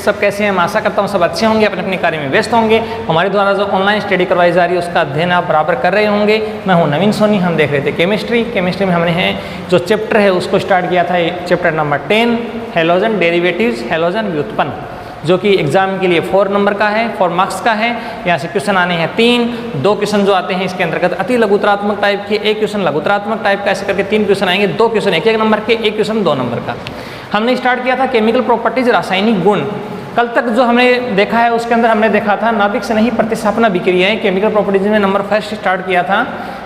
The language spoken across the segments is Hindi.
सब कैसे हैं? मैं आशा करता हूँ सब अच्छे होंगे, अपने अपने कार्य में व्यस्त होंगे। हमारे द्वारा जो ऑनलाइन स्टडी करवाई जा रही है उसका अध्ययन आप बराबर कर रहे होंगे। मैं हूँ नवीन सोनी। हम देख रहे थे केमिस्ट्री में हमने जो चैप्टर है उसको स्टार्ट किया था, chapter number 10 halogen derivatives, halogen व्युत्पन्न, जो कि एग्जाम के लिए 4 नंबर का है, 4 मार्क्स का है। यहाँ से क्वेश्चन आने हैं 2 क्वेश्चन जो आते हैं इसके अंतर्गत अति लघुतरात्मक टाइप के, 1 क्वेश्चन लघुतरात्मक टाइप का, ऐसे करके 3 क्वेश्चन आएंगे। 2 क्वेश्चन 1 नंबर के, 1 क्वेश्चन 2 नंबर का। हमने स्टार्ट किया था केमिकल प्रॉपर्टीज, रासायनिक गुण। कल तक जो हमने देखा है उसके अंदर हमने देखा था नाभिक स्नेही प्रतिस्थापना अभिक्रियाएं, केमिकल प्रॉपर्टीज में नंबर फर्स्ट स्टार्ट किया था,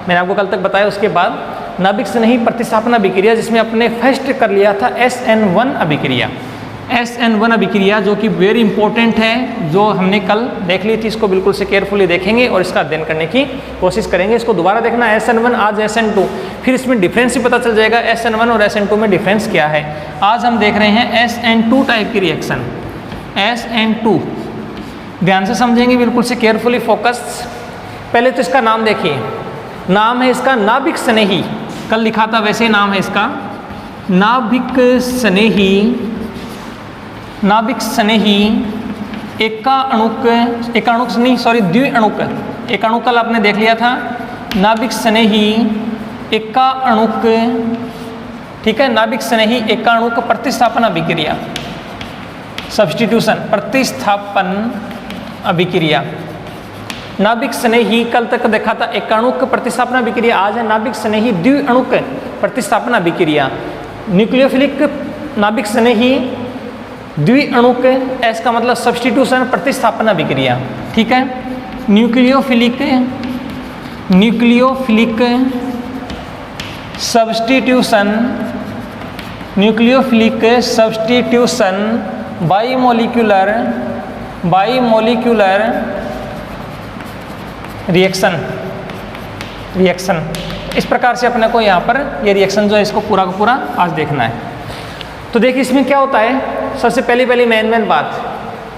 मैंने आपको कल तक बताया। उसके बाद नाभिक स्नेही प्रतिस्थापना अभिक्रिया जिसमें अपने फर्स्ट कर लिया था SN1 अभिक्रिया, SN1 अभिक्रिया जो कि वेरी इंपॉर्टेंट है, जो हमने कल देख ली थी। इसको बिल्कुल से केयरफुली देखेंगे और इसका अध्ययन करने की कोशिश करेंगे। इसको दोबारा देखना, SN1 आज SN2, फिर इसमें डिफरेंस ही पता चल जाएगा SN1 और SN2 में डिफरेंस क्या है। आज हम देख रहे हैं SN2 टाइप की रिएक्शन, SN2। ध्यान से समझेंगे, बिल्कुल से केयरफुली फोकस। पहले तो इसका नाम देखिए, नाम है इसका नाभिक स्नेही, कल लिखा था वैसे नाम है इसका नाभिक स्नेही। नाभिक स्नेही द्विअणुक, एक अणु कल आपने देख लिया था। नाभिक स्नेही एकाअणुक, ठीक है, नाभिक स्नेही एकाअणुक प्रतिस्थापन अभिक्रिया, सब्स्टिट्यूशन प्रतिस्थापन अभिक्रिया। नाभिक स्नेही कल तक देखा था एकाणुक प्रतिस्थापन अभिक्रिया, आज है नाभिक स्नेही द्विअणुक प्रतिस्थापन अभिक्रिया। न्यूक्लियोफिलिक नाभिक स्नेही द्विअणुक, एस का मतलब सब्स्टिट्यूशन प्रतिस्थापन अभिक्रिया, ठीक है। Nucleophilic substitution bimolecular reaction. इस प्रकार से अपने को यहाँ पर ये रिएक्शन जो है इसको पूरा का पूरा आज देखना है। तो देखिए इसमें क्या होता है, सबसे पहली मेन बात,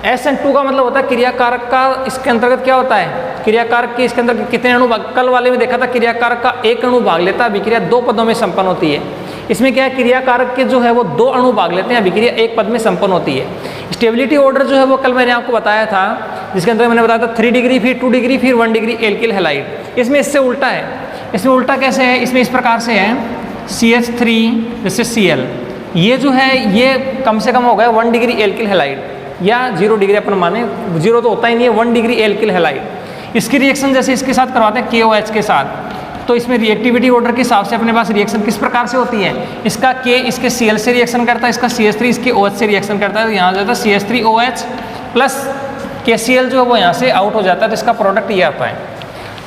SN2 का मतलब होता है क्रियाकारक का। इसके अंतर्गत क्या होता है, क्रियाकारक के इसके अंदर कितने अणु भाग, कल वाले में देखा था क्रियाकारक का 1 अणु भाग लेता है, अभिक्रिया 2 पदों में संपन्न होती है। इसमें क्या है, क्रियाकारक के जो है वो 2 अणु भाग लेते हैं, अभिक्रिया 1 पद में संपन्न होती है। स्टेबिलिटी ऑर्डर जो है वो कल मैंने आपको बताया था, जिसके अंदर मैंने बताया था 3 डिग्री, फिर 2 डिग्री, फिर 1 डिग्री एल्किल हैलाइड। इसमें इससे उल्टा है। इसमें उल्टा कैसे है, इसमें इस प्रकार से है CH3 जैसे Cl, ये जो है ये कम से कम हो गया 1 डिग्री एल्किल हैलाइड, या 0 डिग्री अपन माने, 0 तो होता ही नहीं है, 1 डिग्री एल्किल हैलाइड। इसकी रिएक्शन जैसे इसके साथ करवाते हैं KOH के साथ, तो इसमें रिएक्टिविटी ऑर्डर के हिसाब से अपने पास रिएक्शन किस प्रकार से होती है, इसका K इसके Cl से रिएक्शन करता है, इसका CH3 इसके OH से रिएक्शन करता है, तो यहाँ जाता है CH3OH प्लस KCl जो है वो यहाँ से आउट हो जाता है, तो इसका प्रोडक्ट ये आता है।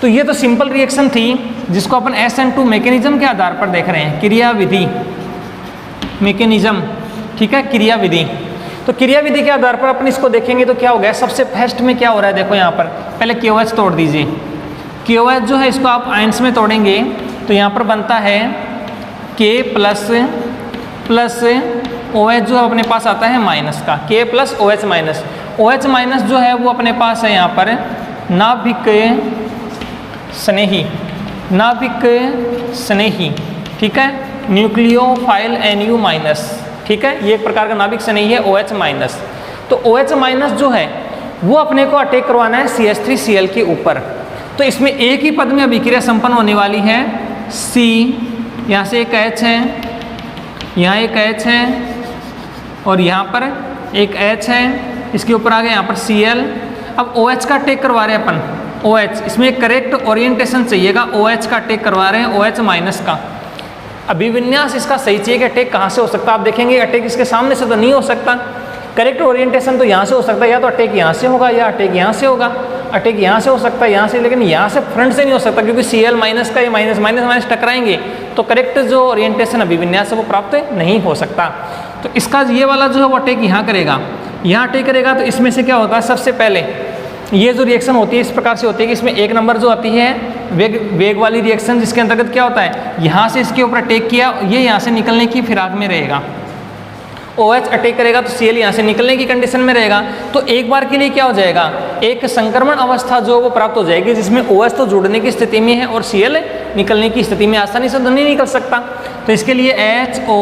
तो ये तो सिंपल रिएक्शन थी जिसको अपन SN2 मैकेनिज्म के आधार पर देख रहे हैं, क्रियाविधि मैकेनिज्म, ठीक है, क्रियाविधि। तो क्रियाविधि के आधार पर अपन इसको देखेंगे तो क्या हो गया, सबसे फर्स्ट में क्या हो रहा है, देखो यहाँ पर पहले KOH तोड़ दीजिए। KOH जो है इसको आप आयंस में तोड़ेंगे तो यहाँ पर बनता है K प्लस OH जो अपने पास आता है माइनस का, K plus OH minus. OH minus जो है वो अपने पास है यहाँ पर नाभिक स्नेही, ठीक है, न्यूक्लियोफाइल NU माइनस, ठीक है, ये एक प्रकार का नाभिक स्नेही है OH माइनस। तो OH माइनस जो है वो अपने को अटैक करवाना है CH3Cl के ऊपर। तो इसमें एक ही पद में अभिक्रिया संपन्न होने वाली है, C, यहाँ से एक H है, यहाँ एक H है और यहाँ पर एक H है, इसके ऊपर आ गया यहाँ पर Cl। अब OH का अटैक करवा रहे हैं अपन, OH, इसमें करेक्ट ओरिएंटेशन चाहिएगा, OH का अटैक करवा रहे हैं, OH माइनस का। अभिविन्यास इसका सही चाहिए कि अटैक कहाँ से हो सकता है। आप देखेंगे अटैक इसके सामने से तो नहीं हो सकता, करेक्ट ओरिएंटेशन तो यहाँ से हो सकता है, या तो अटैक यहाँ से होगा या अटैक यहाँ से होगा। अटैक यहाँ से हो सकता है, यहाँ से, लेकिन यहाँ से फ्रंट से नहीं हो सकता, क्योंकि Cl माइनस का ये माइनस माइनस माइनस टकराएंगे तो करेक्ट जो ओरिएंटेशन अभिविन्यास है वो प्राप्त नहीं हो सकता। तो इसका ये वाला जो है वो अटैक यहाँ करेगा, यहाँ अटैक करेगा। तो इसमें से क्या होता है, सबसे पहले ये जो रिएक्शन होती है इस प्रकार से होती है कि इसमें 1 नंबर जो आती है वेग वाली रिएक्शन, जिसके अंतर्गत क्या होता है, यहाँ से इसके ऊपर अटैक किया, ये यहाँ से निकलने की फिराक में रहेगा। OH अटैक करेगा तो Cl यहाँ से निकलने की कंडीशन में रहेगा। तो एक बार के लिए क्या हो जाएगा, एक संक्रमण अवस्था जो वो प्राप्त हो जाएगी, जिसमें OH तो जुड़ने की स्थिति में है और Cl निकलने की स्थिति में आसानी से तो नहीं निकल सकता। तो इसके लिए HO,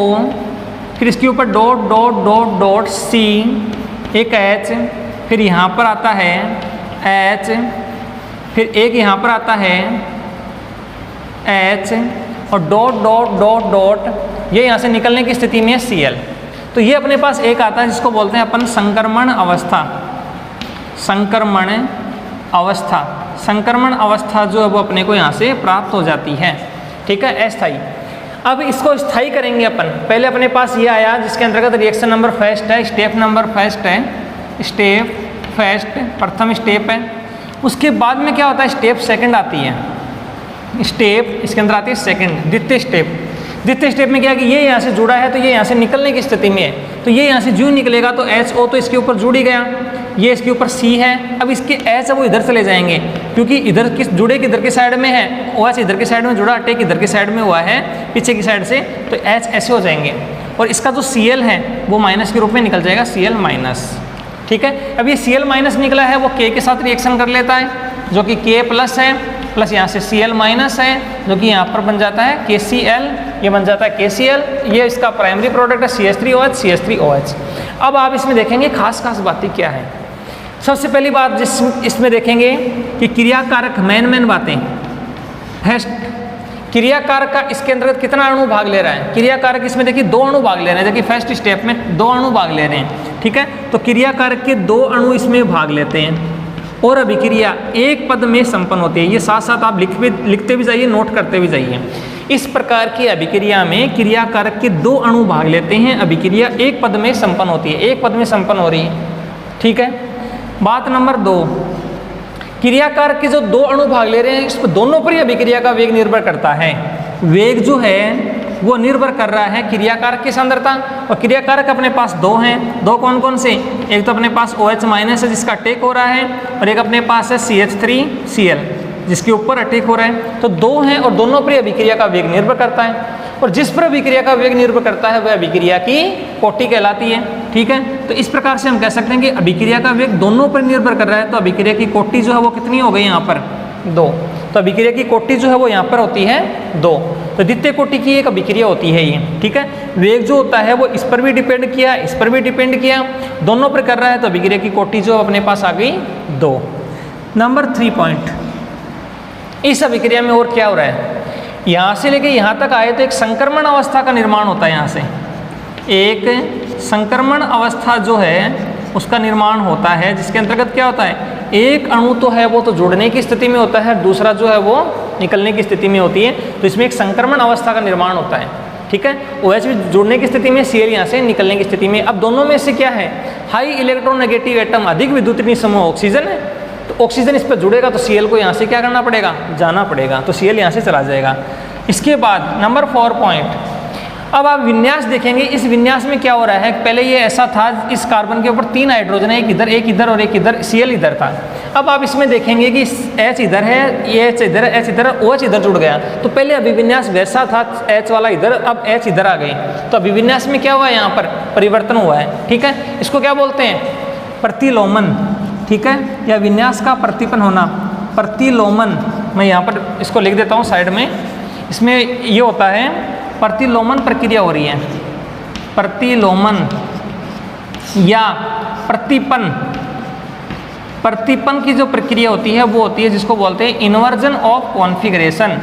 फिर इसके ऊपर dot dot dot dot C एक H, फिर यहाँ पर आता है H, फिर एक यहाँ पर आता है H और डॉट डॉट डॉट डॉट, ये यहाँ से निकलने की स्थिति में है Cl। तो ये अपने पास एक आता है जिसको बोलते हैं अपन संक्रमण अवस्था। संक्रमण अवस्था, संक्रमण अवस्था जो है वो अपने को यहाँ से प्राप्त हो जाती है, ठीक है, अस्थायी। अब इसको स्थायी करेंगे अपन। पहले अपने पास ये आया जिसके अंतर्गत रिएक्शन नंबर फर्स्ट है, स्टेप नंबर फर्स्ट है, स्टेप फर्स्ट प्रथम स्टेप है। उसके बाद में क्या होता है, स्टेप सेकंड आती है, स्टेप इसके अंदर आती है सेकंड, द्वितीय स्टेप। द्वितीय स्टेप में क्या है कि ये यहाँ से जुड़ा है तो ये यहाँ से निकलने की स्थिति में है, तो ये यहाँ से जो निकलेगा तो HO तो इसके ऊपर जुड़ ही गया, ये इसके ऊपर C है। अब इसके H है वो इधर चले जाएंगे क्योंकि इधर किस जुड़े किधर के साइड में है, OH इधर के साइड में जुड़ा, अटैक इधर के साइड में हुआ है पीछे की साइड से, तो H ऐसे हो जाएंगे और इसका जो Cl है वो माइनस के रूप में निकल जाएगा, Cl माइनस, ठीक है। अब ये Cl माइनस निकला है वो K के साथ रिएक्शन कर लेता है जो कि K प्लस है, प्लस यहाँ से Cl माइनस है जो कि यहाँ पर बन जाता है KCl, ये बन जाता है KCl, ये इसका प्राइमरी प्रोडक्ट है CH3OH, CH3OH। अब आप इसमें देखेंगे खास खास बातें क्या है। सबसे पहली बात इसमें देखेंगे कि क्रियाकारक मेन बातें है। क्रियाकारक का इसके अंतर्गत कितना अणु भाग ले रहा है, क्रियाकारक इसमें देखिए 2 अणु भाग ले रहे हैं, देखिए फर्स्ट स्टेप में 2 अणु भाग ले रहे हैं, ठीक है। तो क्रियाकारक के 2 अणु इसमें भाग लेते हैं और अभिक्रिया एक पद में संपन्न होती है। ये साथ साथ आप लिखते भी जाइए, नोट करते भी जाइए। इस प्रकार की अभिक्रिया में क्रियाकारक के 2 अणु भाग लेते हैं, अभिक्रिया एक पद में संपन्न होती है, एक पद में संपन्न हो रही है, ठीक है। बात नंबर 2, क्रियाकारक के जो 2 अणु भाग ले रहे हैं इस पर दोनों पर ही अभिक्रिया का वेग निर्भर करता है। वेग जो है वो निर्भर कर रहा है क्रियाकारक की सांद्रता, और क्रियाकारक अपने पास 2 हैं। 2 कौन कौन से, एक तो अपने पास OH माइनस है जिसका अटैक हो रहा है, और एक अपने पास है CH3Cl जिसके ऊपर अटैक हो रहा है। तो 2 हैं और दोनों पर अभिक्रिया का वेग निर्भर करता है, और जिस पर अभिक्रिया का वेग निर्भर करता है वह अभिक्रिया की कोटि कहलाती है, ठीक है। तो इस प्रकार से हम कह सकते हैं कि अभिक्रिया का वेग दोनों पर निर्भर कर रहा है, तो अभिक्रिया की कोटि जो है वो कितनी हो गई यहाँ पर 2, तो अभिक्रिया की कोटि जो है वो यहाँ पर होती है 2। तो द्वितीय कोटि की एक अभिक्रिया होती है ये, ठीक है। वेग जो होता है वो इस पर भी डिपेंड किया, इस पर भी डिपेंड किया, दोनों पर कर रहा है, तो अभिक्रिया की कोटि जो अपने पास आ गई 2। नंबर 3 पॉइंट, इस अभिक्रिया में और क्या हो रहा है, यहाँ से लेके यहाँ तक आए तो एक संक्रमण अवस्था का निर्माण होता है। यहाँ से एक संक्रमण अवस्था जो है उसका निर्माण होता है, जिसके अंतर्गत क्या होता है, एक अणु तो है वो तो जुड़ने की स्थिति में होता है, दूसरा जो है वो निकलने की स्थिति में होती है, तो इसमें एक संक्रमण अवस्था का निर्माण होता है, ठीक है। OH भी जुड़ने की स्थिति में, Cl यहाँ से निकलने की स्थिति में। अब दोनों में से क्या है, हाई इलेक्ट्रोनेगेटिव एटम, अधिक विद्युतनीय समूह ऑक्सीजन है, तो ऑक्सीजन इस पर जुड़ेगा तो Cl को यहाँ से क्या करना पड़ेगा, जाना पड़ेगा, तो Cl यहाँ से चला जाएगा। इसके बाद नंबर 4 पॉइंट, अब आप विन्यास देखेंगे। इस विन्यास में क्या हो रहा है, पहले ये ऐसा था, इस कार्बन के ऊपर 3 हाइड्रोजन है, एक इधर और एक इधर, Cl इधर था। अब आप इसमें देखेंगे कि H इधर है, ये H इधर है, H इधर है, OH इधर जुड़ गया। तो पहले अभिविन्यास वैसा था, H वाला इधर, अब H इधर आ गए, तो अभिविन्यास में क्या हुआ, यहाँ पर परिवर्तन हुआ है, ठीक है। इसको क्या बोलते हैं, प्रतिलोमन, ठीक है, या विन्यास का प्रतिपन्न होना, प्रतिलोमन। मैं यहाँ पर इसको लिख देता हूँ साइड में। इसमें ये होता है प्रतिलोमन प्रक्रिया हो रही है, प्रतिलोमन या प्रतिपन्न। प्रतिपन्न की जो प्रक्रिया होती है वो होती है जिसको बोलते हैं inversion of configuration,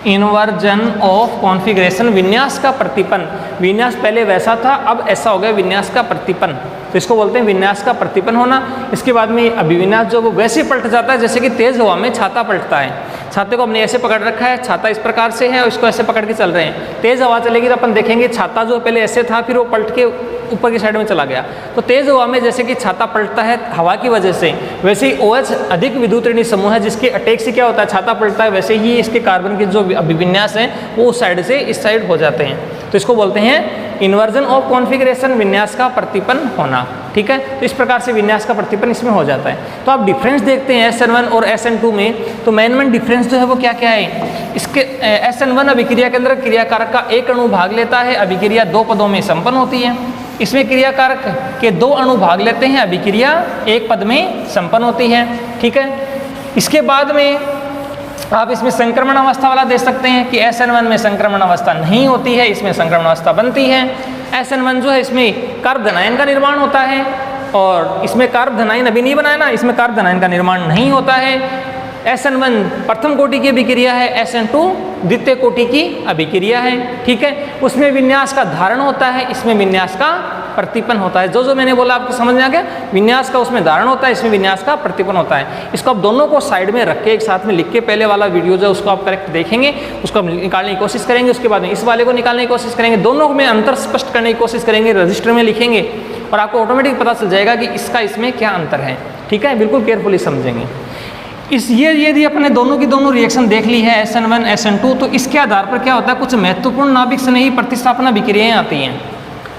inversion of configuration, विन्यास का प्रतिपन्न। विन्यास पहले वैसा था, अब ऐसा हो गया, विन्यास का प्रतिपन्न, तो इसको बोलते हैं विन्यास का प्रतिपन्न होना। इसके बाद में अभिविन्यास जो वो वैसे पलट जाता है जैसे कि तेज हवा में छाता पलटता है। छाते को हमने ऐसे पकड़ रखा है, छाता इस प्रकार से है और इसको ऐसे पकड़ के चल रहे हैं। तेज हवा चलेगी तो अपन देखेंगे छाता जो पहले ऐसे था, फिर वो पलट के ऊपर की साइड में चला गया। तो तेज हवा में जैसे कि छाता पलटता है हवा की वजह से, वैसे ही OH अधिक विद्युत ऋणात्मक समूह है जिसके अटैक से क्या होता है, छाता पलटता है, वैसे ही इसके कार्बन के जो अभिविन्यास है वो उस साइड से इस साइड हो जाते हैं। तो इसको बोलते हैं इन्वर्जन ऑफ कॉन्फ़िगरेशन, विन्यास का प्रतिपन्न होना, ठीक है। तो इस प्रकार से विन्यास का प्रतिपन्न इसमें हो जाता है। तो आप डिफरेंस देखते हैं SN1 और SN2 में, तो मेन डिफरेंस जो है वो क्या क्या है। इसके SN1 अभिक्रिया के अंदर क्रियाकारक का एक अणु भाग लेता है, अभिक्रिया 2 पदों में संपन्न होती है। इसमें क्रियाकारक के 2 अणु भाग लेते हैं, अभिक्रिया 1 पद में संपन्न होती है, ठीक है। इसके बाद में आप इसमें संक्रमण अवस्था वाला दे सकते हैं कि SN1 में संक्रमण अवस्था नहीं होती है, इसमें संक्रमण अवस्था बनती है। SN1 जो है इसमें कार्बन आयन का निर्माण होता है और इसमें कार्ब धनायन अभी नहीं बनाया ना, इसमें कार्ब धनायन का निर्माण नहीं होता है। SN1 प्रथम कोटि की अभिक्रिया है, SN2 द्वितीय कोटि की अभिक्रिया है, ठीक है। उसमें विन्यास का धारण होता है, इसमें विन्यास का प्रतिपन्न होता है। जो जो मैंने बोला आपको समझ में आ गया, विन्यास का उसमें धारण होता है, इसमें विन्यास का प्रतिपन्न होता है। इसको आप दोनों को साइड में रख के एक साथ में लिख के पहले वाला वीडियो जो उसको आप करेक्ट देखेंगे, उसको आप निकालने की कोशिश करेंगे, उसके बाद में इस वाले को निकालने की कोशिश करेंगे, दोनों में अंतर स्पष्ट करने की कोशिश करेंगे, रजिस्टर में लिखेंगे और आपको ऑटोमेटिक पता चल जाएगा कि इसका इसमें क्या अंतर है, ठीक है। बिल्कुल केयरफुली समझेंगे। ये यदि अपने दोनों की दोनों रिएक्शन देख ली है SN1 SN2, तो इसके आधार पर क्या होता है, कुछ महत्वपूर्ण नाभिक स्नेही प्रतिस्थापना विक्रियाएं आती हैं।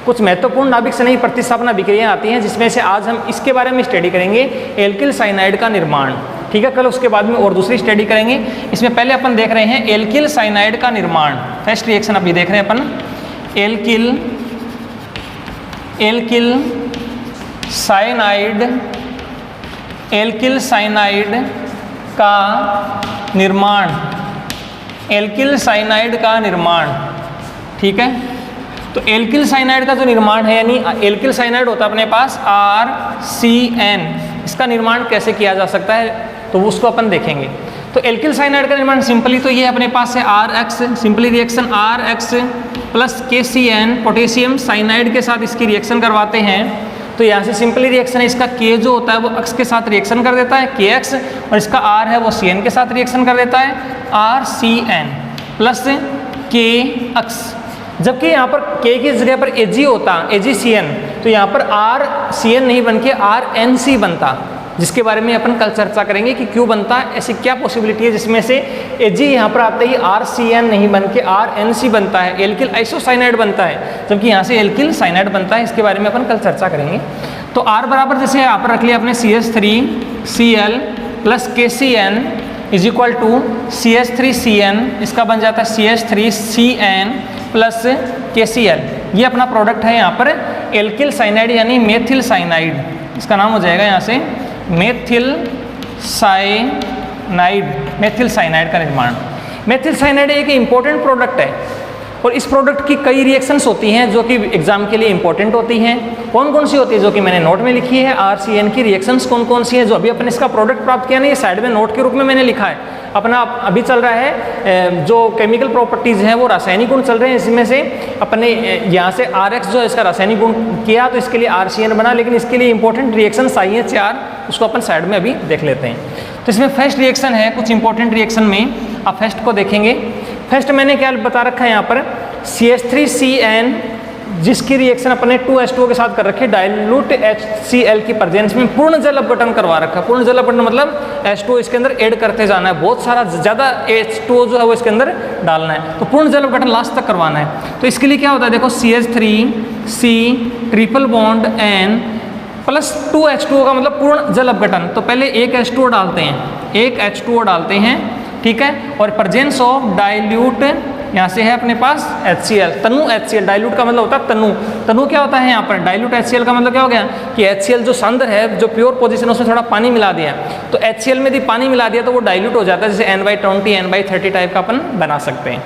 कुछ महत्वपूर्ण नाभिक स्नेही प्रतिस्थापना विक्रियाएं आती हैं, जिसमें से आज हम इसके बारे में स्टडी करेंगे, एल्किल साइनाइड का निर्माण, ठीक है। कल उसके बाद में और दूसरी स्टडी करेंगे। इसमें पहले अपन देख रहे हैं एल्किल साइनाइड का निर्माण। फर्स्ट रिएक्शन अभी देख रहे हैं अपन, एल्किल साइनाइड का निर्माण, एल्किल साइनाइड का निर्माण, ठीक है। तो एल्किल साइनाइड का जो निर्माण है, यानी एल्किल साइनाइड होता है अपने पास RCN, इसका निर्माण कैसे किया जा सकता है तो उसको अपन देखेंगे। तो एल्किल साइनाइड का निर्माण सिंपली तो ये अपने पास है RX, simply reaction RX plus KCN, potassium cyanide के साथ इसकी रिएक्शन करवाते हैं। तो यहाँ से सिंपली रिएक्शन है, इसका K जो होता है वो X के साथ रिएक्शन कर देता है, KX, और इसका R है वो CN के साथ रिएक्शन कर देता है, RCN प्लस KX। जबकि यहाँ पर K की जगह पर Ag होता, AgCN, तो यहाँ पर RCN नहीं बन के RNC बनता, जिसके बारे में अपन कल चर्चा करेंगे कि क्यों बनता है, ऐसी क्या पॉसिबिलिटी है जिसमें से Ag यहाँ पर आते ही RCN नहीं बन के RNC बनता है, एल्किल आइसोसाइनाइड बनता है, जबकि यहाँ से एल्किल साइनाइड बनता है। इसके बारे में अपन कल चर्चा करेंगे। तो R बराबर जैसे यहाँ पर रख लिया अपने CH3Cl plus KCN is equal to CH3CN, इसका बन जाता है CH3CN प्लस KCl। ये अपना प्रोडक्ट है यहाँ पर एल्किल साइनाइड यानी मेथिल साइनाइड, इसका नाम हो जाएगा यहाँ से मेथिल साइनाइड का निर्माण। मेथिल साइनाइड एक इंपॉर्टेंट प्रोडक्ट है और इस प्रोडक्ट की कई रिएक्शंस होती हैं जो कि एग्जाम के लिए इंपॉर्टेंट होती हैं। कौन कौन सी होती है, जो कि मैंने नोट में लिखी है, RCN की रिएक्शंस कौन कौन सी है, जो अभी अपन इसका प्रोडक्ट प्राप्त किया नहीं, ये साइड में नोट के रूप में मैंने लिखा है। अपना अभी चल रहा है जो केमिकल प्रॉपर्टीज़ हैं वो रासायनिक गुण चल रहे हैं, इसमें से अपने यहाँ से RX जो है इसका रासायनिक गुण किया तो इसके लिए RCN बना, लेकिन इसके लिए इंपॉर्टेंट रिएक्शंस आई हैं 4, उसको अपन साइड में अभी देख लेते हैं। तो इसमें फर्स्ट रिएक्शन है, कुछ इंपॉर्टेंट रिएक्शन में आप फर्स्ट को देखेंगे। फर्स्ट मैंने क्या बता रखा है यहाँ पर, CH3CN जिसकी रिएक्शन अपने 2H2O के साथ कर रखी है, डाइल्यूट HCl की प्रेजेंस में पूर्ण जल अपघटन करवा रखा है। पूर्ण जल अपघटन मतलब H2O इसके अंदर ऐड करते जाना है, बहुत सारा ज़्यादा H2O जो है वो इसके अंदर डालना है, तो पूर्ण जल अपघटन लास्ट तक करवाना है। तो इसके लिए क्या होता है, देखो CH3C triple bond N plus 2H2O का मतलब पूर्ण जल अपघटन। तो पहले एक H2O डालते हैं, एक H2O डालते हैं, ठीक है, और प्रेजेंस ऑफ डाइल्यूट यहाँ से है अपने पास HCl, तनु HCl, डाइल्यूट का मतलब होता है तनु। तनु क्या होता है यहाँ पर, डाइल्यूट HCl का मतलब क्या हो गया कि HCl जो सांद्र है, जो प्योर पोजीशन, उसमें थोड़ा पानी मिला दिया, तो HCl में यदि पानी मिला दिया तो वो डाइल्यूट हो जाता है, जैसे N/20 N/30 टाइप का अपन बना सकते हैं।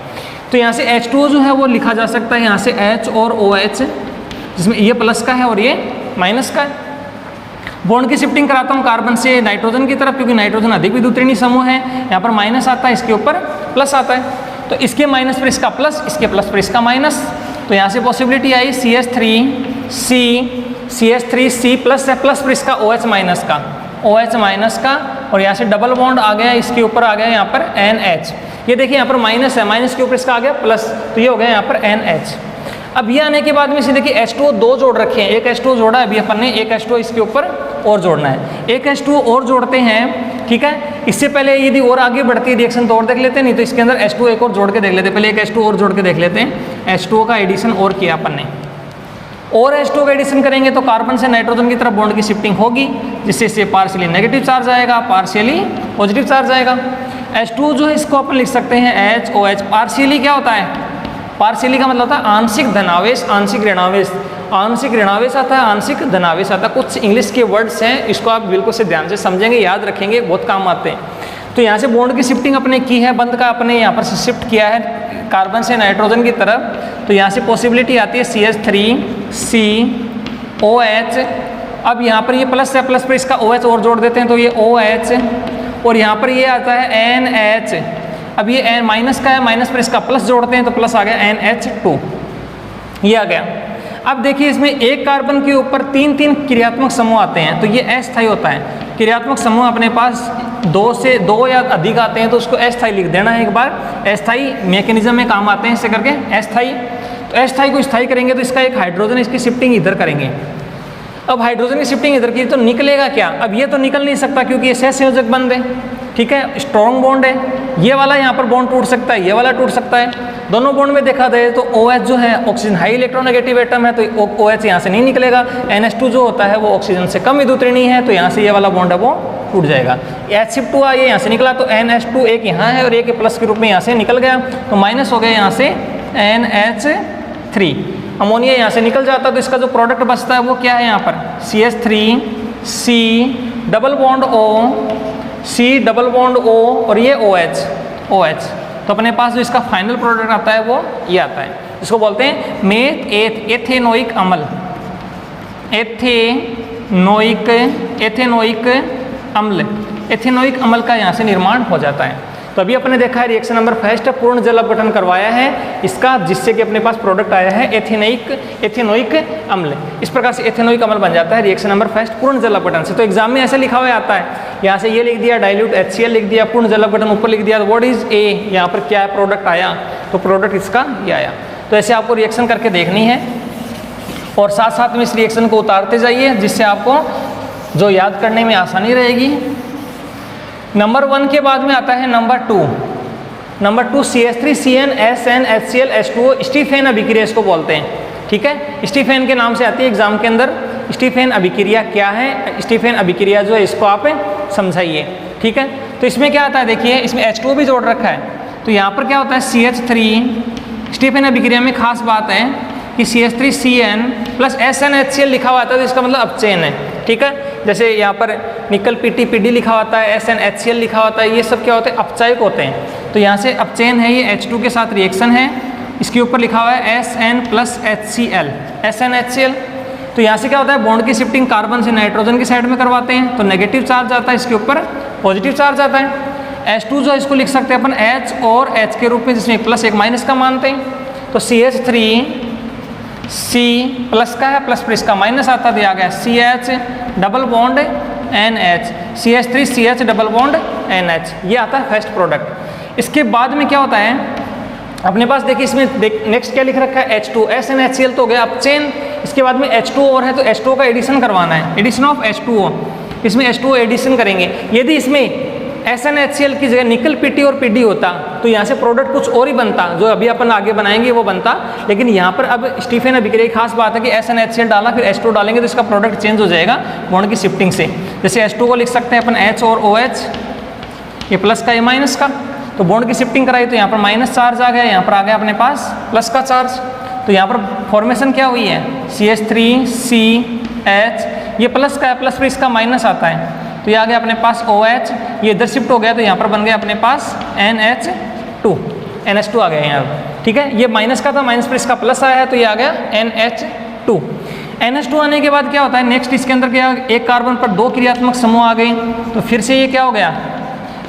तो यहाँ से H2O जो है वो लिखा जा सकता है यहाँ से H और OH, जिसमें ये प्लस का है और ये माइनस का है। बॉन्ड की शिफ्टिंग कराता हूँ कार्बन से नाइट्रोजन की तरफ, क्योंकि नाइट्रोजन अधिक विद्युत ऋणी समूह है, यहाँ पर माइनस आता है, इसके ऊपर प्लस आता है, तो इसके माइनस पर इसका प्लस, इसके प्लस पर इसका माइनस। तो यहाँ से पॉसिबिलिटी आई CH3C प्लस है, प्लस पर इसका OH माइनस का, और यहाँ से डबल बॉन्ड आ गया, इसके ऊपर आ गया यहाँ पर NH। ये देखिए यहाँ पर माइनस है, माइनस के ऊपर इसका आ गया प्लस, तो ये हो गया यहाँ पर NH। अब ये आने के बाद में इसे देखिए H2O 2 जोड़ रखे हैं, एक H2O जोड़ा है अभी अपन ने, एक H2O इसके ऊपर और जोड़ना है, एक H2O और जोड़ते हैं, ठीक है। इससे पहले यदि और आगे बढ़ती है रिएक्शन तो और देख लेते हैं, नहीं तो इसके अंदर H2O एक और जोड़ के देख लेते हैं। पहले एक H2O और जोड़ के देख लेते हैं, H2O का एडिशन और किया अपन ने, और H2O का एडिशन करेंगे तो कार्बन से नाइट्रोजन की तरफ बॉन्ड की शिफ्टिंग होगी, जिससे इससे पार्शियली नेगेटिव चार्ज आएगा, पार्शियली पॉजिटिव चार्ज आएगा। H2O जो है इसको अपन लिख सकते हैं HOH। पार्शियली क्या होता है, पार्शियली का मतलब होता है आंशिक धनावेश, आंशिक ऋणावेश, आंशिक ऋणावेश आता है, आंशिक धनावेश आता है। कुछ इंग्लिश के वर्ड्स हैं, इसको आप बिल्कुल से ध्यान से समझेंगे, याद रखेंगे, बहुत काम आते हैं। तो यहाँ से बॉन्ड की शिफ्टिंग अपने की है, बंद का अपने यहाँ पर शिफ्ट किया है कार्बन से नाइट्रोजन की तरफ, तो यहाँ से पॉसिबिलिटी आती है CH3COH अब यहाँ पर ये प्लस है, प्लस पर इसका OH और जोड़ देते हैं तो ये OH, और यहाँ पर ये आता है NH। अब ये माइनस का है, माइनस पर इसका प्लस जोड़ते हैं तो प्लस आ गया NH2, ये आ गया। अब देखिए इसमें एक कार्बन के ऊपर 3 क्रियात्मक समूह आते हैं तो ये अस्थायी होता है। क्रियात्मक समूह अपने पास 2 या अधिक आते हैं तो उसको अस्थायी लिख देना है एक बार। अस्थायी मैकेनिज्म में काम आते हैं इससे करके अस्थायी। तो अस्थायी को स्थायी करेंगे तो इसका एक हाइड्रोजन, इसकी शिफ्टिंग इधर करेंगे। अब हाइड्रोजन की शिफ्टिंग इधर की तो निकलेगा क्या? अब ये तो निकल नहीं सकता क्योंकि ये सहसंयोजक बंध है, ठीक है, स्ट्रॉन्ग बॉन्ड है। ये वाला यहाँ पर बॉन्ड टूट सकता है, ये वाला टूट सकता है। दोनों बॉन्ड में देखा जाए तो OH जो है ऑक्सीजन हाई इलेक्ट्रोनेगेटिव एटम है तो OH यहाँ से नहीं निकलेगा। NH2 जो होता है वो ऑक्सीजन से कम विद्युत ऋणी है तो यहाँ से ये वाला बॉन्ड है वो टूट जाएगा। H2 ये यहाँ से निकला तो NH2 एक यहाँ है और एक प्लस के रूप में यहाँ से निकल गया तो माइनस हो गया यहाँ से NH3। अमोनिया यहाँ से निकल जाता तो इसका जो प्रोडक्ट बचता है वो क्या है यहाँ पर CH3, C double bond O और ये OH। तो अपने पास जो इसका फाइनल प्रोडक्ट आता है वो ये आता है, इसको बोलते हैं एथेनोइक अम्ल। एथेनोइक अम्ल का यहाँ से निर्माण हो जाता है। तो अभी अपने देखा है रिएक्शन नंबर फर्स्ट पूर्ण जल अपघटन करवाया है इसका, जिससे कि अपने पास प्रोडक्ट आया है एथेनोइक अम्ल। इस प्रकार से एथेनोइक अम्ल बन जाता है रिएक्शन नंबर फर्स्ट पूर्ण जल अपघटन से। तो एग्जाम में ऐसे लिखा हुआ आता है, यहाँ से ये लिख दिया डाइल्यूट HCl लिख दिया, पूर्ण जल अपघटन ऊपर लिख दिया, तो व्हाट इज ए, यहाँ पर क्या है प्रोडक्ट आया, तो प्रोडक्ट इसका ये आया। तो ऐसे आपको रिएक्शन करके देखनी है और साथ साथ में इस रिएक्शन को उतारते जाइए जिससे आपको जो याद करने में आसानी रहेगी। नंबर 1 के बाद में आता है नंबर 2 CH3CnSnHCl H2O स्टीफेन अभिक्रिया इसको बोलते हैं, ठीक है। स्टीफेन के नाम से आती है एग्जाम के अंदर। स्टीफेन अभिक्रिया क्या है, स्टीफेन अभिक्रिया जो है इसको आप समझाइए, ठीक है। तो इसमें क्या आता है देखिए, इसमें H2O भी जोड़ रखा है तो यहाँ पर क्या होता है CH3। स्टीफेन अभिक्रिया में खास बात है कि CH3Cn प्लस SnHCl लिखा हुआ था तो इसका मतलब अपचयन है, ठीक है। जैसे यहाँ पर निकल PD लिखा होता है, SnHCl लिखा होता है, ये सब क्या होते हैं अपचायक होते हैं। तो यहाँ से अपचयन है, ये H2 के साथ रिएक्शन है, इसके ऊपर लिखा हुआ है Sn प्लस HCl SnHCl। तो यहाँ से क्या होता है बॉन्ड की शिफ्टिंग कार्बन से नाइट्रोजन की साइड में करवाते हैं तो नेगेटिव चार्ज आता है, इसके ऊपर पॉजिटिव चार्ज आता है। H2 जो इसको लिख सकते हैं अपन H और H के रूप में, जिसमें एक प्लस एक माइनस का मानते हैं। तो CH3 C प्लस का है, प्लस पर इसका माइनस आता दिया गया CH double bond NH, CH3CH double bond NH, ये आता है फर्स्ट प्रोडक्ट। इसके बाद में क्या होता है अपने पास देखिए, इसमें नेक्स्ट क्या लिख रखा है H2 SnHCl तो हो गया अपचयन। इसके बाद में H2O और है तो H2O का एडिशन करवाना है, एडिशन ऑफ H2O। इसमें H2O एडिशन करेंगे। यदि इसमें SnHCl की जगह निकल PT और PD होता तो यहाँ से प्रोडक्ट कुछ और ही बनता, जो अभी अपन आगे बनाएंगे वो बनता। लेकिन यहाँ पर अब स्टीफेन अभिक्रिया की खास बात है कि SnHCl डाला फिर H2O डालेंगे तो इसका प्रोडक्ट चेंज हो जाएगा बॉन्ड की शिफ्टिंग से। जैसे H2 को लिख सकते हैं अपन H और OH, ये प्लस का ये माइनस का, तो बॉन्ड की शिफ्टिंग कराई तो यहाँ पर माइनस चार्ज आ गया, यहाँ पर आ गया अपने पास प्लस का चार्ज। तो यहाँ पर फॉर्मेशन क्या हुई है CH3CH, ये प्लस का है, प्लस पर इसका माइनस आता है तो ये आ गया अपने पास OH, ये इधर शिफ्ट हो गया तो यहाँ पर बन गया अपने पास NH2 आ गया यहाँ, ठीक है। ये माइनस का था, माइनस पर इसका प्लस आया है तो ये आ गया NH2 आने के बाद क्या होता है नेक्स्ट, इसके अंदर क्या, एक कार्बन पर 2 क्रियात्मक समूह आ गए तो फिर से ये क्या हो गया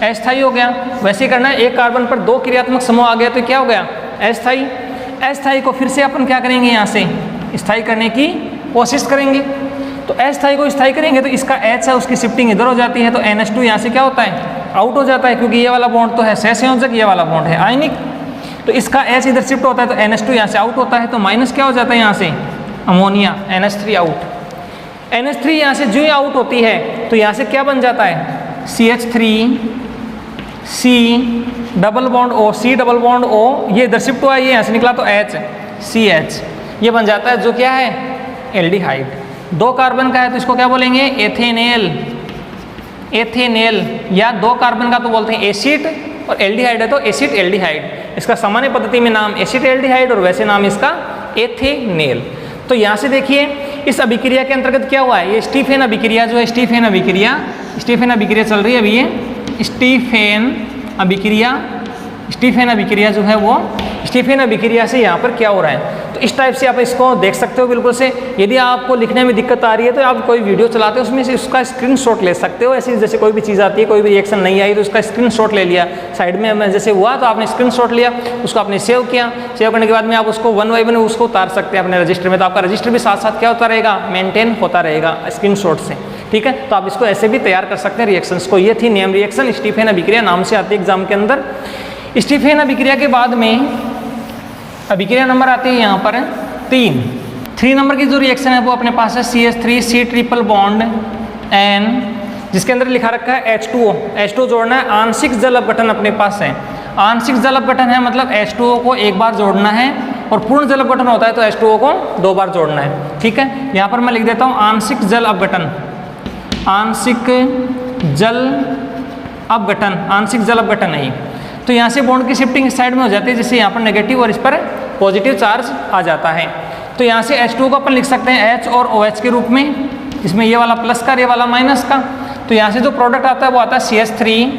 अस्थायी हो गया। वैसे ही करना है, एक कार्बन पर 2 क्रियात्मक समूह आ गया तो क्या हो गया अस्थायी। अस्थायी को फिर से अपन क्या करेंगे यहाँ से स्थायी करने की कोशिश करेंगे। तो अस्थायी को स्थायी करेंगे तो इसका H है उसकी शिफ्टिंग इधर हो जाती है तो NH2 यहाँ से क्या होता है आउट हो जाता है, क्योंकि ये वाला बॉन्ड तो है सहसंयोजक, ये वाला बॉन्ड है आयनिक। तो इसका H इधर शिफ्ट होता है तो NH2 यहाँ से आउट होता है तो माइनस क्या हो जाता है यहाँ से अमोनिया NH3 आउट। NH3 यहाँ से जो ही आउट होती है तो यहाँ से क्या बन जाता है CH3C double bond O, C double bond O, ये इधर शिफ्ट हुआ है, ये यहाँ से निकला तो H CH, ये बन जाता है जो क्या है एल्डिहाइड। 2 कार्बन का है तो इसको क्या बोलेंगे एथेनेल, या 2 कार्बन का तो बोलते हैं एसिड और एल्डिहाइड है तो एसिड एल्डिहाइड। इसका सामान्य पद्धति में नाम एसिड एल्डिहाइड और वैसे नाम इसका एथेनेल। तो यहाँ से देखिए इस अभिक्रिया के अंतर्गत क्या हुआ है, ये स्टीफेन अभिक्रिया जो है स्टीफेन अभिक्रिया चल रही है अभी, ये स्टीफेन अभिक्रिया जो है वो स्टीफेन अभिक्रिया से यहाँ पर क्या हो रहा है तो इस टाइप से आप इसको देख सकते हो बिल्कुल से। यदि आपको लिखने में दिक्कत आ रही है तो आप कोई वीडियो चलाते हो उसमें से उसका स्क्रीनशॉट ले सकते हो। ऐसी जैसे कोई भी चीज़ आती है, कोई भी रिएक्शन नहीं आई तो उसका स्क्रीनशॉट ले लिया, साइड में जैसे हुआ तो आपने स्क्रीनशॉट लिया, उसको आपने सेव किया, सेव करने के बाद में आप उसको 1 बाय 1 उसको उतार सकते हैं अपने रजिस्टर में। तो आपका रजिस्टर भी साथ साथ क्या होता रहेगा, मेंटेन होता रहेगा स्क्रीनशॉट से, ठीक है। तो आप इसको ऐसे भी तैयार कर सकते हैं रिएक्शंस को। ये थी नेम रिएक्शन, स्टीफेन अभिक्रिया नाम से आती है एग्जाम के अंदर। स्टीफेन अभिक्रिया के बाद में अभिक्रिया नंबर आती है यहाँ पर 3 नंबर की जो रिएक्शन है वो अपने पास है CH3C ट्रिपल बॉन्ड N, जिसके अंदर लिखा रखा है H2O जोड़ना है। आंशिक जल अपघटन अपने पास है। आंशिक जल अपघटन है मतलब H2O को एक बार जोड़ना है, और पूर्ण जल अपघटन होता है तो H2O को 2 बार जोड़ना है, ठीक है। यहाँ पर मैं लिख देता हूँ आंशिक जल अपघटन, आंशिक जल अपघटन नहीं। तो यहाँ से बॉन्ड की शिफ्टिंग इस साइड में हो जाती है, जिससे यहाँ पर नेगेटिव और इस पर पॉजिटिव चार्ज आ जाता है। तो यहाँ से H2 को अपन लिख सकते हैं H और OH के रूप में, इसमें ये वाला प्लस का, ये वाला माइनस का। तो यहाँ से जो प्रोडक्ट आता है वो आता है CH3,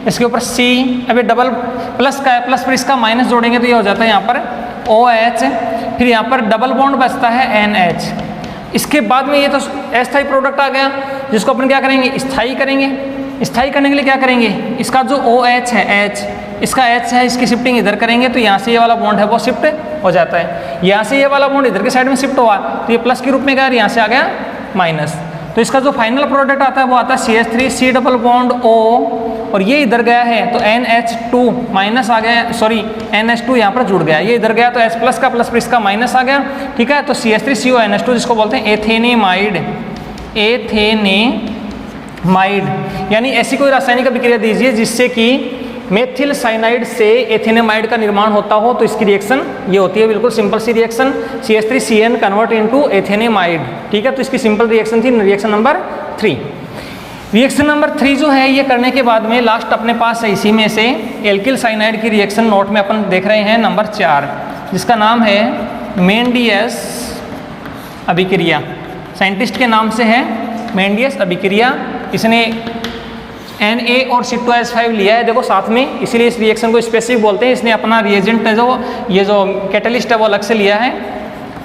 इसके ऊपर C, अभी डबल प्लस का है, प्लस पर इसका माइनस जोड़ेंगे तो ये हो जाता है यहाँ पर OH, फिर यहाँ पर डबल बॉन्ड बचता है NH। इसके बाद में ये तो अस्थायी प्रोडक्ट आ गया, जिसको अपन क्या करेंगे, स्थायी करेंगे। स्थायी करने के लिए क्या करेंगे, इसका जो OH है H, इसका H है, इसकी शिफ्टिंग इधर करेंगे तो यहाँ से ये वाला बॉन्ड है वो शिफ्ट हो जाता है। यहाँ से ये वाला बॉन्ड इधर के साइड में शिफ्ट हुआ तो ये प्लस के रूप में गया, यहाँ से आ गया माइनस। तो इसका जो फाइनल प्रोडक्ट आता है वो आता है CH3C डबल बॉन्ड O, और ये इधर गया है तो NH2 माइनस आ गया, सॉरी NH2 यहाँ पर जुड़ गया, ये इधर गया तो H प्लस का प्लस पर इसका माइनस आ गया, ठीक है। तो CH3CONH2 जिसको बोलते हैं एथेनेमाइड, यानी ऐसी कोई रासायनिक अभिक्रिया दीजिए जिससे कि मेथिल साइनाइड से एथेनेमाइड का निर्माण होता हो, तो इसकी रिएक्शन ये होती है, बिल्कुल सिंपल सी रिएक्शन, CH3CN कन्वर्ट इनटू एथेनेमाइड, ठीक है। तो इसकी सिंपल रिएक्शन थी रिएक्शन नंबर 3। रिएक्शन नंबर 3 जो है ये करने के बाद में लास्ट अपने पास है इसी में से एल्किल साइनाइड की रिएक्शन नोट में अपन देख रहे हैं नंबर 4, जिसका नाम है मेंडियस अभिक्रिया। साइंटिस्ट के नाम से है मेंडियस अभिक्रिया। इसने Na और C2H5 लिया है देखो साथ में, इसीलिए इस रिएक्शन को स्पेसिफिक बोलते हैं। इसने अपना रिएजेंट जो ये जो कैटलिस्ट है वो अलग से लिया है,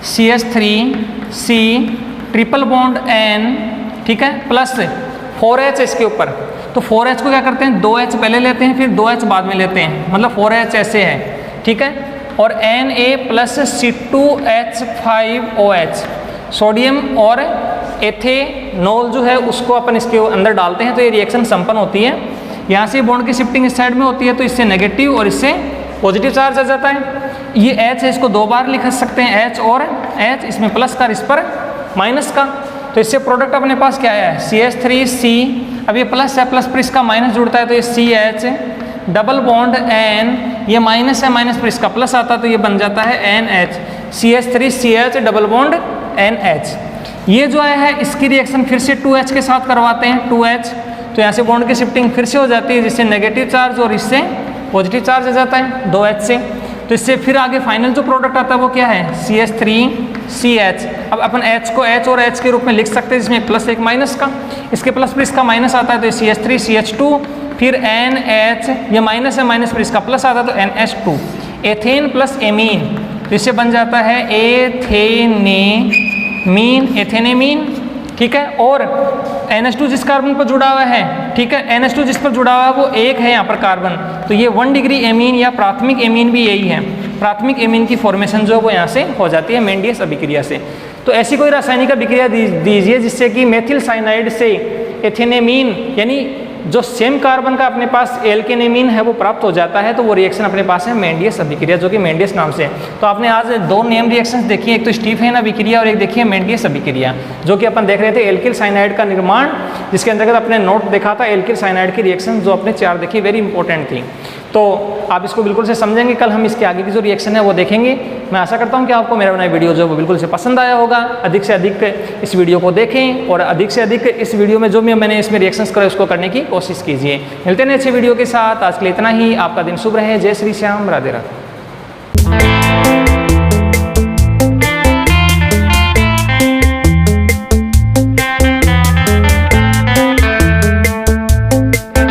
CH3C ट्रिपल बॉन्ड N, ठीक है, प्लस 4H इसके ऊपर। तो 4H को क्या करते हैं, 2H पहले लेते हैं फिर 2H बाद में लेते हैं, मतलब 4H ऐसे है, ठीक है। और Na प्लस C2H5OH सोडियम और एथेनॉल जो है उसको अपन इसके अंदर डालते हैं तो ये रिएक्शन संपन्न होती है। यहाँ से बॉन्ड की शिफ्टिंग इस साइड में होती है तो इससे नेगेटिव और इससे पॉजिटिव चार्ज आ जाता है। ये H है, इसको 2 बार लिख सकते हैं, H और H, इसमें प्लस का, इस पर माइनस का। तो इससे प्रोडक्ट अपने पास क्या है, CH3C, अब ये प्लस है, प्लस पर इसका माइनस जुड़ता है तो ये CH डबल बॉन्ड N, ये माइनस है, माइनस पर इसका प्लस आता है तो ये बन जाता है NH, CH3CH double bond NH। ये जो है इसकी रिएक्शन फिर से 2H के साथ करवाते हैं, 2H, तो यहाँ से बॉन्ड की शिफ्टिंग फिर से हो जाती है, जिससे नेगेटिव चार्ज और इससे पॉजिटिव चार्ज आ जाता है 2H से। तो इससे फिर आगे फाइनल जो प्रोडक्ट आता है वो क्या है, CH3CH। अब अपन H को H और H के रूप में लिख सकते हैं, जिसमें प्लस एक माइनस का, इसके प्लस पर इसका माइनस आता है तो CH3CH2, फिर NH, ये माइनस है, माइनस पर इसका प्लस आता है तो NH2, एथेन प्लस एमीन, तो इससे बन जाता है एथेनेमीन, ठीक है। और NH2 जिस कार्बन पर जुड़ा हुआ है, ठीक है, NH2 जिस पर जुड़ा हुआ है वो एक है यहाँ पर कार्बन, तो ये 1 डिग्री एमीन या प्राथमिक एमीन भी यही है। प्राथमिक एमीन की फॉर्मेशन जो है वो यहाँ से हो जाती है मेंडियस अभिक्रिया से। तो ऐसी कोई रासायनिक अभिक्रिया दीजिए जिससे कि मेथिल साइनाइड से एथेनेमीन, यानी जो सेम कार्बन का अपने पास एल्केनेमीन है वो प्राप्त हो जाता है, तो वो रिएक्शन अपने पास है मेंडियस अभिक्रिया, जो कि मेंडियस नाम से है। तो आपने आज 2 नेम रिएक्शंस देखी है, एक तो स्टीफेन अभिक्रिया और एक देखी है मेंडियस अभिक्रिया, जो कि अपन देख रहे थे एल्किल साइनाइड का निर्माण, जिसके अंतर्गत अपने नोट देखा था एल्किल साइनाइड की रिएक्शन जो अपने 4 देखी, वेरी इंपॉर्टेंट थी। तो आप इसको बिल्कुल से समझेंगे, कल हम इसके आगे की जो रिएक्शन है वो देखेंगे। मैं आशा करता हूँ कि आपको मेरा बनाया वीडियो जो है वो बिल्कुल से पसंद आया होगा। अधिक से अधिक इस वीडियो को देखें और अधिक से अधिक इस वीडियो में जो भी मैंने इसमें रिएक्शंस करे उसको करने की कोशिश कीजिए। मिलते हैं अच्छे वीडियो के साथ, आज के लिए इतना ही। आपका दिन शुभ रहे। जय श्री श्याम, राधे राधे।